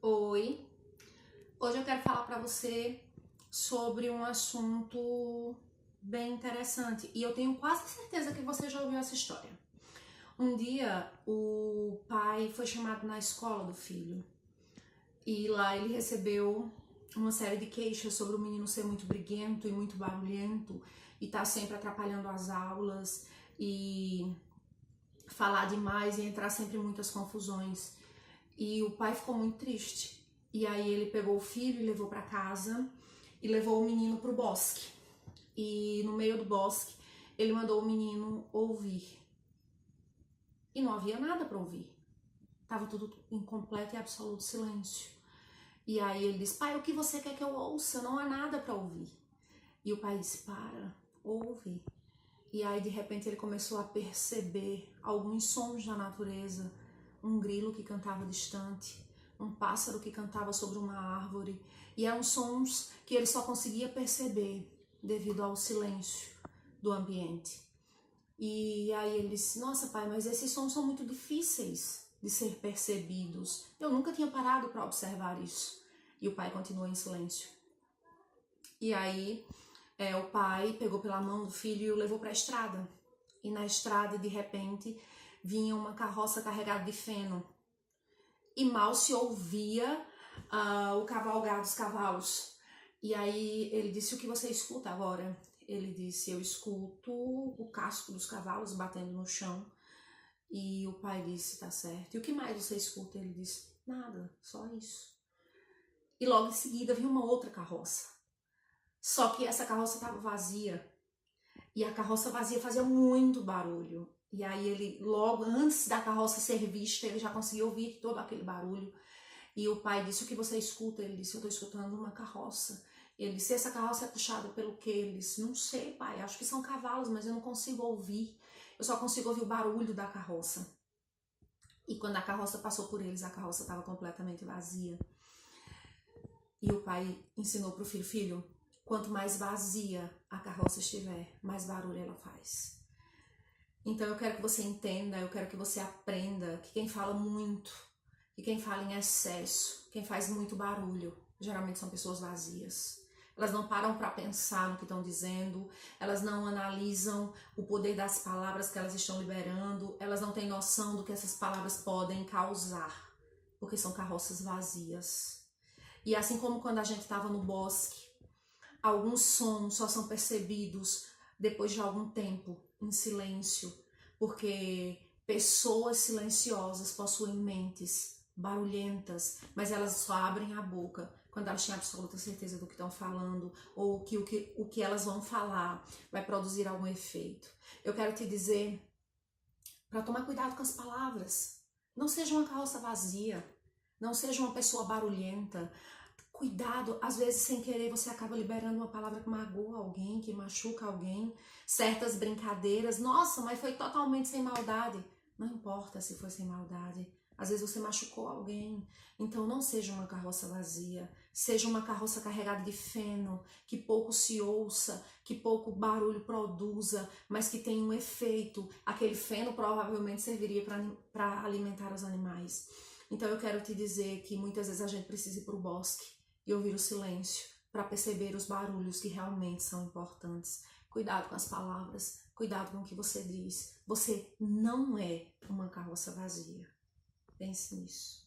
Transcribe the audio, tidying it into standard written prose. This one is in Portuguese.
Oi, hoje eu quero falar para você sobre um assunto bem interessante e eu tenho quase certeza que você já ouviu essa história. Um dia o pai foi chamado na escola do filho e lá ele recebeu uma série de queixas sobre o menino ser muito briguento e muito barulhento e tá sempre atrapalhando as aulas e falar demais e entrar sempre em muitas confusões. E o pai ficou muito triste. E aí ele pegou o filho e levou para casa e levou o menino pro bosque. E no meio do bosque ele mandou o menino ouvir. E não havia nada para ouvir. Tava tudo em completo e absoluto silêncio. E aí ele disse: pai, o que você quer que eu ouça? Não há nada para ouvir. E o pai disse: para, ouve. E aí de repente ele começou a perceber alguns sons da natureza. Um grilo que cantava distante, um pássaro que cantava sobre uma árvore, e eram sons que ele só conseguia perceber devido ao silêncio do ambiente. E aí ele disse: nossa, pai, mas esses sons são muito difíceis de ser percebidos. Eu nunca tinha parado para observar isso. E o pai continuou em silêncio. E aí o pai pegou pela mão do filho e o levou para a estrada. E na estrada, de repente, vinha uma carroça carregada de feno e mal se ouvia o cavalgar dos cavalos. E aí ele disse: o que você escuta agora? Ele disse: eu escuto o casco dos cavalos batendo no chão. E o pai disse: tá certo. E o que mais você escuta? Ele disse: nada, só isso. E logo em seguida vinha uma outra carroça. Só que essa carroça estava vazia. E a carroça vazia fazia muito barulho. E aí ele, logo antes da carroça ser vista, ele já conseguia ouvir todo aquele barulho. E o pai disse: o que você escuta? Ele disse: eu estou escutando uma carroça. Ele disse: essa carroça é puxada pelo quê? Ele disse: não sei, pai, acho que são cavalos, mas eu não consigo ouvir. Eu só consigo ouvir o barulho da carroça. E quando a carroça passou por eles, a carroça estava completamente vazia. E o pai ensinou para o filho: filho, quanto mais vazia a carroça estiver, mais barulho ela faz. Então eu quero que você entenda, eu quero que você aprenda que quem fala muito, que quem fala em excesso, quem faz muito barulho, geralmente são pessoas vazias. Elas não param para pensar no que estão dizendo, elas não analisam o poder das palavras que elas estão liberando, elas não têm noção do que essas palavras podem causar, porque são carroças vazias. E assim como quando a gente estava no bosque, alguns sons só são percebidos depois de algum tempo, em silêncio, porque pessoas silenciosas possuem mentes barulhentas, mas elas só abrem a boca quando elas têm absoluta certeza do que estão falando, ou que o que elas vão falar vai produzir algum efeito. Eu quero te dizer para tomar cuidado com as palavras. Não seja uma carroça vazia, não seja uma pessoa barulhenta. Cuidado, às vezes sem querer você acaba liberando uma palavra que magoa alguém, que machuca alguém, certas brincadeiras. Nossa, mas foi totalmente sem maldade. Não importa se foi sem maldade. Às vezes você machucou alguém. Então não seja uma carroça vazia, seja uma carroça carregada de feno, que pouco se ouça, que pouco barulho produza, mas que tenha um efeito. Aquele feno provavelmente serviria para alimentar os animais. Então eu quero te dizer que muitas vezes a gente precisa ir para o bosque e ouvir o silêncio para perceber os barulhos que realmente são importantes. Cuidado com as palavras, cuidado com o que você diz. Você não é uma carroça vazia. Pense nisso.